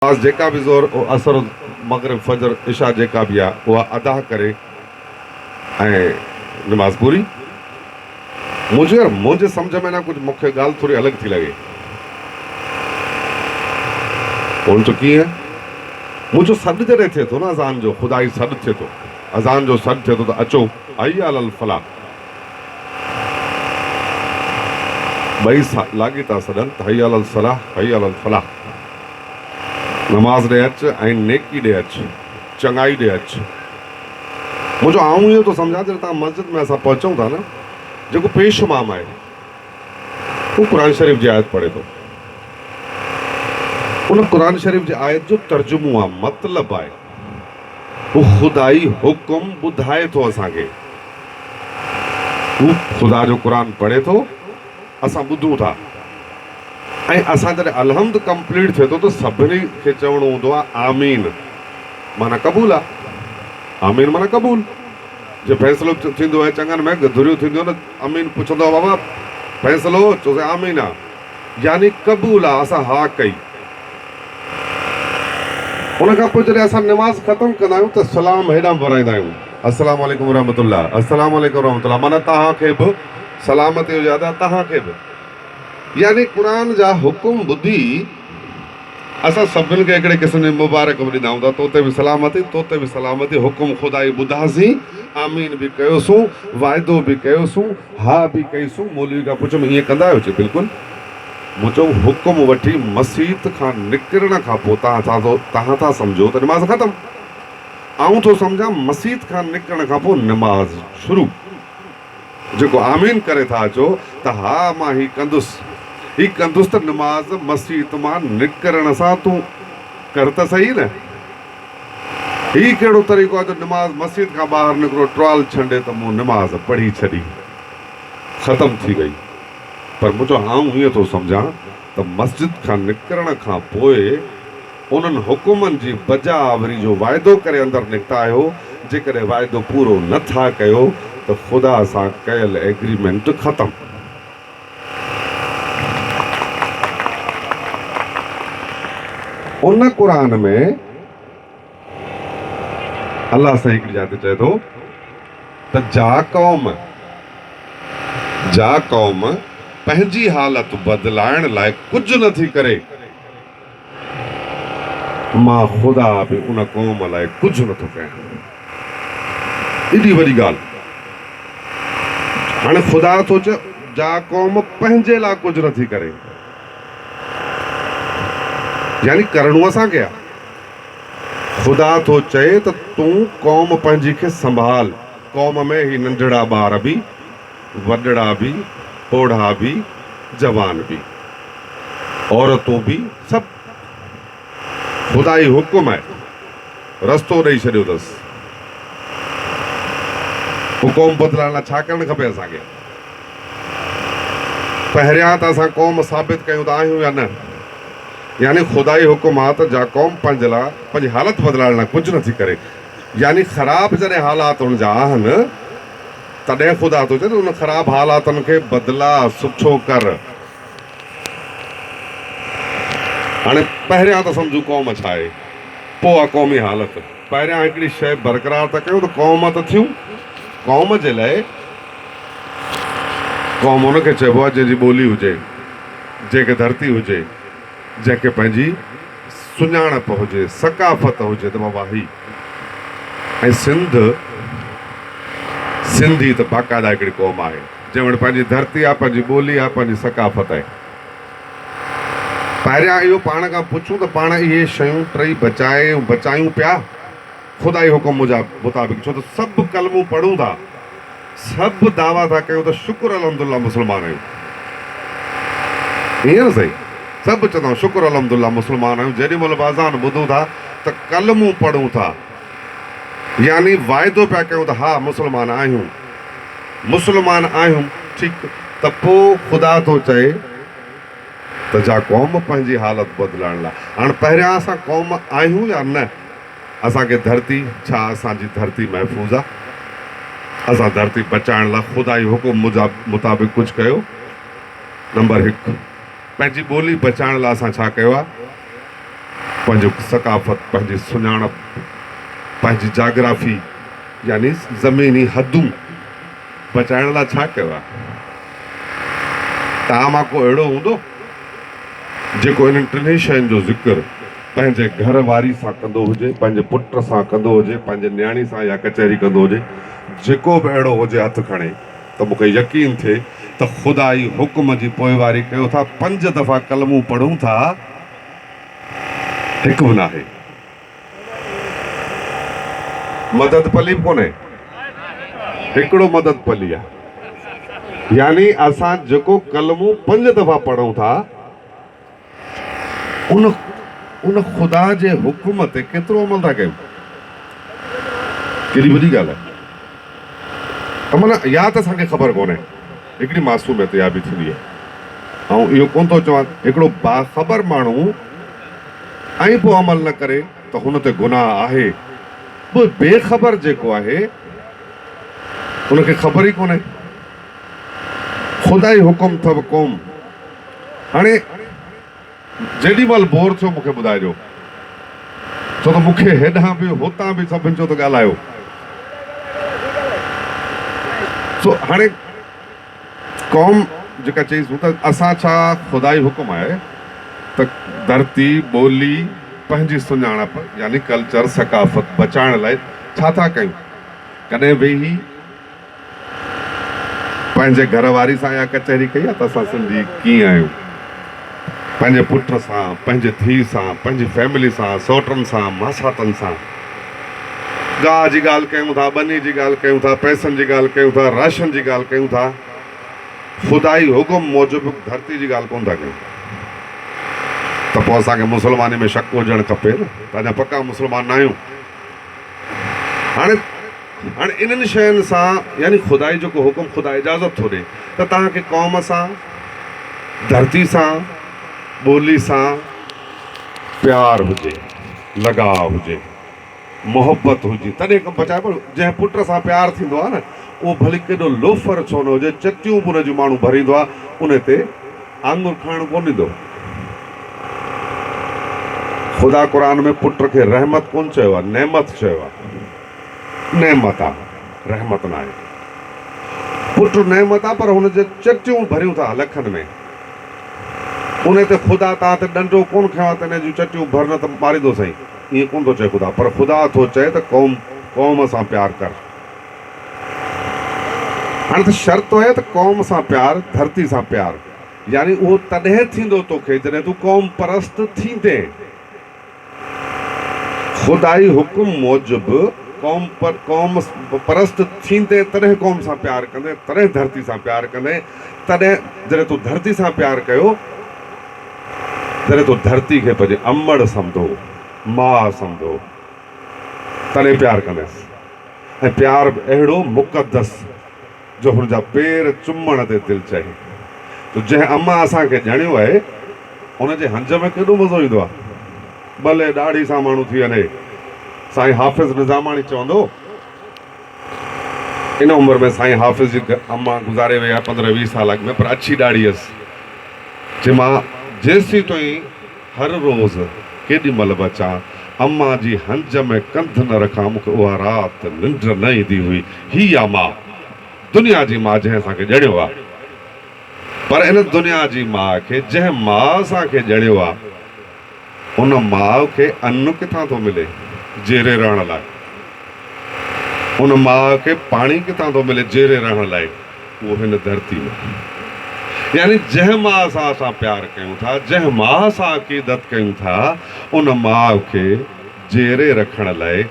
आज जेका भी ज़ोर असर मगरिब फजर इशा जेका भी आहे उहा अदा करे ऐं नमाज़ पूरी। मुंहिंजे सम्झ में ना कुझु मूंखे ॻाल्हि थोरी अलॻि थी लॻे। कोन तो कीअं मुंहिंजो सॾु जॾहिं थिए थो न अज़ान जो, ख़ुदा जी सॾु थिए थो, अज़ान जो सॾु थिए थो त अचो हय्या अलल फलाह, ॿई लाॻी था सॾनि त हय्या अलल सलाह हय्या अलल फलाह, नमाज़ ॾे अचु ऐं नेकी ॾे अचु, चङाई ॾे अचु। मुंहिंजो आऊं इहो थो सम्झां जॾहिं तव्हां मस्जिद में असां पहुचूं था न, जेको पेश इमाम आहे हू क़ुर शरीफ़ जी आयत पढ़े थो, उन क़ुर शरीफ़ जी आयत जो तर्जुमो आहे, मतिलबु आहे, हू ख़ुदाई हुकुम ॿुधाए थो असांखे। हू ख़ुदा जो क़ुर पढ़े थो, असां ॿुधूं था, ऐं असां जॾहिं अलहम्द कंप्लीट थिए थो त सभिनी खे चवणो हूंदो आहे आमीन, माना क़बूल आहे। आमीन माना क़बूल। जो फ़ैसिलो थींदो आहे चङनि में गधुरियूं थींदियूं न, आमीन पुछंदो आहे बाबा फ़ैसिलो, चओ आमीन आहे, यानी क़बूल आहे, असां हा कई। उन खां पोइ जॾहिं असां नमाज़ ख़तमु कंदा आहियूं त सलाम हेॾां भराईंदा आहियूं, अस्सलाम वालेकुम रहमतुल्लाह, अस्सलाम वालेकुम रहमतुल्लाह, माना तव्हांखे बि सलामती हुजे, तव्हांखे बि। यानी क़ुर जा हुकुम ॿुधी असां सभिनि खे हिकिड़े क़िस्म जी मुबारक बि ॾींदा आहियूं त तोते बि सलामती, तोते बि सलामती, हुकुम ख़ुदा जी ॿुधासीं, आमीन बि कयोसीं, वाइदो बि कयोसीं, हा बि कईसूं। मौलवी खां पुछो ईअं कंदा आहियो? चए बिल्कुलु। मूं चयो हुकुम वठी मस्जिद खां निकिरण खां पोइ तव्हां था सम्झो त नमाज़ ख़तमु। आऊं थो सम्झां मस्जिद खां निकिरण खां पोइ नमाज़ शुरू। जेको आमीन करे था अचो त हा मां ही कंदुसि, ही कंदुसि त नमाज़ मस्जिद मां निकिरण सां तूं कर त सही न। ही कहिड़ो तरीक़ो आहे जो नमाज़ मस्जिद खां ॿाहिरि निकिरो, ट्रॉल छंडे त मूं नमाज़ पढ़ी छॾी, ख़तमु थी वई। पर मुंहिंजो आऊं ईअं थो सम्झां त मस्जिद खां निकिरण खां पोइ उन्हनि हुकुमनि जी बजावरी जो वाइदो करे अंदरि निकिता आहियो, जेकॾहिं वाइदो पूरो नथा कयो त ख़ुदा सां कयल एग्रीमेंट ख़तमु। उन क़ुर में अलाह साईं हिकिड़ी जाते चए थो त जा क़ौम पंहिंजी हालत बदिलाइण लाइ कुझु नथी करे, मां ख़ुदा बि उन क़ौम लाइ कुझु नथो कयां। एॾी वॾी ॻाल्हि। हाणे ख़ुदा थो चए जा क़ौम पंहिंजे लाइ कुझु नथी करे, यानी करणो असांखे आहे। ख़ुदा थो चए त तूं क़ौम पंहिंजी खे संभाल। क़ौम में ही नंढड़ा ॿार बि, वॾड़ा बि, ओढ़ा बि, जवान बि, औरतूं बि, सभु ख़ुदा जी हुकुम आहे, रस्तो ॾेई छॾियो अथसि। क़ौम बदिलाइण लाइ छा करणु खपे असांखे? पहिरियां त असां क़ौम साबित कयूं त आहियूं या न। यानी ख़ुदा जी हुकुम आहे त जा क़ौम पंहिंजे लाइ पंहिंजी हालत बदिलाइण लाइ कुझु नथी करे, यानी ख़राबु जॾहिं हालात हुनजा आहिनि तॾहिं ख़ुदा थो चए त उन ख़राबु हालातनि खे बदिला, सुठो कर। हाणे पहिरियां त सम्झूं क़ौम छा आहे, पोइ आहे क़ौमी हालत। पहिरियां हिकिड़ी शइ बरक़रार था कयूं त क़ौम त थियूं। क़ौम जे लाइ क़ौम हुनखे चइबो आहे जंहिंजी ॿोली हुजे, जंहिंखे धरती हुजे, जंहिंखे पंहिंजी सुञाणप हुजे, सकाफ़त हुजे त बाबा ही। ऐं सिंधी त बाक़ाइदा हिकिड़ी क़ौम आहे जंहिं वटि पंहिंजी धरती आहे, पंहिंजी ॿोली आहे, पंहिंजी सकाफ़त आहे। पहिरियां इहो पाण खां पुछूं त पाण इहे शयूं टई बचायूं पिया ख़ुदा जी हुकुम मुताबिक़। छो त सभु कलमूं पढ़ूं था, सभु दावा था कयूं त शुक्र अलहमदुल्ला मुस्लमान आहियूं, ईअं न सही? सभु चवंदा आहियूं शुक्र अलहमदुल्ला मुस्लमान आहियूं। जेॾी महिल बि अज़ान ॿुधूं था त कलमूं पढ़ूं था, यानी वाइदो पिया कयूं त हा मुस्लमान आहियूं, मुस्लमान आहियूं। ठीकु, त पोइ ख़ुदा थो चए त जा क़ौम पंहिंजी हालत बदिलाइण लाइ। हाणे पहिरियां असां क़ौम आहियूं या न? असांखे धरती, छा असांजी धरती महफ़ूज़ आहे? असां धरती बचाइण लाइ ख़ुदा जी हुकुम मुताबिक़ कुझु कयो? नंबर 1, पंहिंजी ॿोली बचाइण लाइ असां छा कयो आहे? पंहिंजो सकाफ़त, पंहिंजी सुञाणप, पंहिंजी जाग्राफी यानी ज़मीनी हदूं बचाइण लाइ छा कयो आहे? तव्हां मां को अहिड़ो हूंदो जेको इन्हनि टिनी शयुनि जो ज़िक्र पंहिंजे घर वारी सां कंदो हुजे, पंहिंजे पुट सां कंदो हुजे, पंहिंजे न्याणी सां या कचहरी कंदो हुजे? जेको बि अहिड़ो हुजे हथु खणे त मूंखे यकीन थिए त ख़ुदा जी हुकुम जी पोइवारी कयो था। 5 दफ़ा कलमूं पढ़ूं था, हिकु बि नाहे। मदद पली बि कोन्हे, हिकिड़ो मदद पली आहे। यानी असां जेको कलमूं 5 दफ़ा पढ़ूं था उन ख़ुदा जे हुकुम ते केतिरो अमल था कयूं? केॾी वॾी ॻाल्हि आहे। माना या त असांखे ख़बर कोन्हे, हिकिड़ी मासूमियत या बि थींदी आहे। ऐं इहो कोन थो चवां हिकिड़ो बाख़बर माण्हू ऐं पोइ अमल न करे त हुन ते गुनाह आहे। पोइ बेख़बर जेको आहे उनखे ख़बर ई कोन्हे। ख़ुदा जी हुकुम अथव क़ौम। हाणे जेॾी महिल बोर थियो मूंखे ॿुधाइजो, छो त मूंखे हेॾां बि हुतां बि सभिनि जो त ॻाल्हायो। सो हाणे क़ौम जेका चईसूं त असां छा ख़ुदा जी हुकुम आहे त धरती ॿोली पंहिंजी सुञाणप यानी कल्चर सकाफ़त बचाइण लाइ छा था कयूं? कॾहिं वेही पंहिंजे घर वारी सां या कचहरी कई आहे त असां सिंधी कीअं आहियूं? पंहिंजे पुट सां, पंहिंजे धीउ सां, पंहिंजी फैमिली सां, सौटनि सां, मासातनि सां गाह जी ॻाल्हि कयूं था, बनी जी ॻाल्हि कयूं था, पैसनि जी ॻाल्हि कयूं था, राशन जी ॻाल्हि कयूं था। ख़ुदा जी हुकुम मूजिबि धरती जी ॻाल्हि कोन था कयूं। त पोइ असांखे मुस्लमानी में शक हुजणु खपे न, त अञा पका मुस्लमान न आहियूं। हाणे इन्हनि शयुनि सां यानी ख़ुदा जो जेको हुकुम ख़ुदा इजाज़त थो ॾे त तव्हांखे क़ौम सां, धरती सां, ॿोली सां प्यार हुजे, लगाव हुजे, मोहबत हुजे, तॾहिं कमु पचाए। पर जंहिं पुट सां प्यार थींदो आहे न, उहो भली केॾो लोफर छो न हुजे, चटियूं बि उन जूं माण्हू भरींदो आहे, उन ते आङुर खाइणु कोन ॾींदो। ख़ुदा क़ुर में पुट खे रहमत कोन चयो आहे, नेमत चयो आहे। नेमत आहे, रहमत न आहे। पुट नेमत आहे, पर हुनजे चटियूं भरियूं था लखनि में। उन ते ख़ुदा तव्हां ते ॾंडो कोन खयो आहे त इन जूं चटियूं भर न त मारींदो साईं, ईअं कोन थो चए ख़ुदा। पर ख़ुदा थो चए त क़ौम सां प्यार कर। हाणे त शर्त आहे त क़ौम सां प्यार, धरती सां प्यार, यानी उहो तॾहिं थींदो तोखे जॾहिं तूं क़ौम परस्त थींदे। ख़ुदा जी हुकुम मूजिबि क़ौम परस्त थींदे तॾहिं क़ौम सां प्यार कंदे, तॾहिं धरती सां प्यार कंदे। तॾहिं जॾहिं तूं धरती सां प्यार कयो, तॾहिं तूं धरती खे पंहिंजे अमड़ सम्झो, माउ सम्झो, तॾहिं प्यार कंदसि। ऐं प्यार बि अहिड़ो मुक़दस जो हुनजा पेर चुमण ते दिलि चए। त जंहिं अम्मा असांखे ॼणियो आहे हुनजे हंज में केॾो मज़ो ईंदो आहे। भले ॾाढ़ी सां माण्हू थी वञे। साईं हाफ़िज़ निज़ामाणी चवंदो, इन उमिरि में साईं हाफ़िज़ जी अम्मा गुज़ारे विया 15-20 साल अॻु में, पर अच्छी ॾाढ़ी हुअसि। जे मां जेसीं ताईं हर रोज़ु केॾी महिल बि अचां, अम्मा जी हंज में कंध न रखां, मूंखे उहा राति निंड न ईंदी हुई। ही आहे माउ, दुनिया जी माउ जंहिं असांखे ॼणियो आहे। पर इन दुनिया जी माउ खे, जंहिं माउ असांखे ॼणियो आहे, उन माउ खे अन्न किथां थो मिले जेरे रहण लाइ? उन माउ खे पाणी किथां थो मिले जेरे रहण लाइ? उहो हिन धरती में। यानी जंहिं माउ सां असां प्यार कयूं था, जंहिं माउ सां अक़ीदत कयूं था, उन माउ खे जेरे रखण लाइ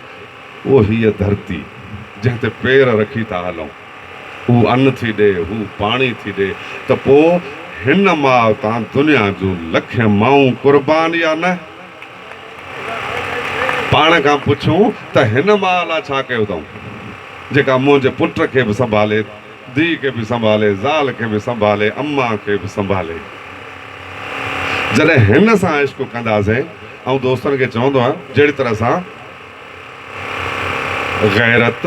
उहो हीअ धरती जंहिं ते पेर रखी था हलूं, हू अन्न थी ॾे, हू पाणी थी ॾे, त पोइ हिन माउ तां दुनिया जूं लख माऊं क़ुर्बान या न? पाण खां पुछूं त हिन माउ लाइ छा कयो अथऊं, जेका मुंहिंजे पुट खे बि संभाले, धीउ खे बि संभाले, ज़ाल खे बि संभाले, अम्मा खे बि संभाले। जॾहिं हिन सां इश्क कंदासीं, ऐं दोस्तनि खे चवंदो आहियां, जहिड़ी तरह सां गैरत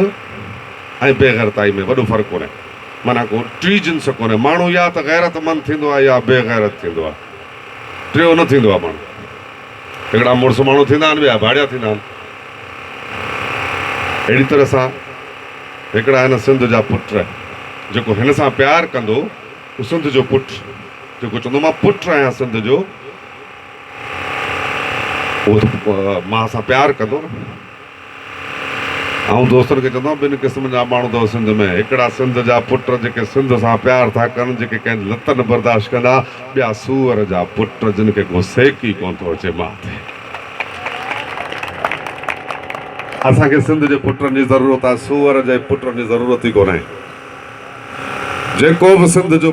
ऐं बेगैरताई में वॾो फ़र्क़ु कोन्हे। माना को टी जिन्स कोन्हे। माण्हू या त गैरतमंद थींदो आहे या बेगैरत थींदो आहे, टियों न थींदो आहे माण्हू। हिकिड़ा मुड़ुस माण्हू थींदा आहिनि, ॿिया भाड़िया थींदा आहिनि। अहिड़ी तरह सां हिकिड़ा आहिनि सिंध जा पुट, जेको हिन सां प्यारु कंदो, उहो सिंध जो पुटु, जेको चवंदो मां पुटु आहियां सिंध जो, उहो मां सां प्यारु कंदो न। ऐं दोस्तनि खे चवंदो ॿिनि क़िस्मनि जा माण्हू अथव सिंध में। हिकिड़ा सिंध जा पुट जेके सिंध सां प्यारु था कनि, जेके कंहिं लतनि बर्दाश्त कंदा, ॿिया सूअर जा पुट जिन खे को सेक ई कोन थो अचे माथे। असांखे सिंध जे पुटनि जी ज़रूरत आहे, सूअर जे पुटनि जी ज़रूरत ई कोन्हे। जेको बि सिंध जो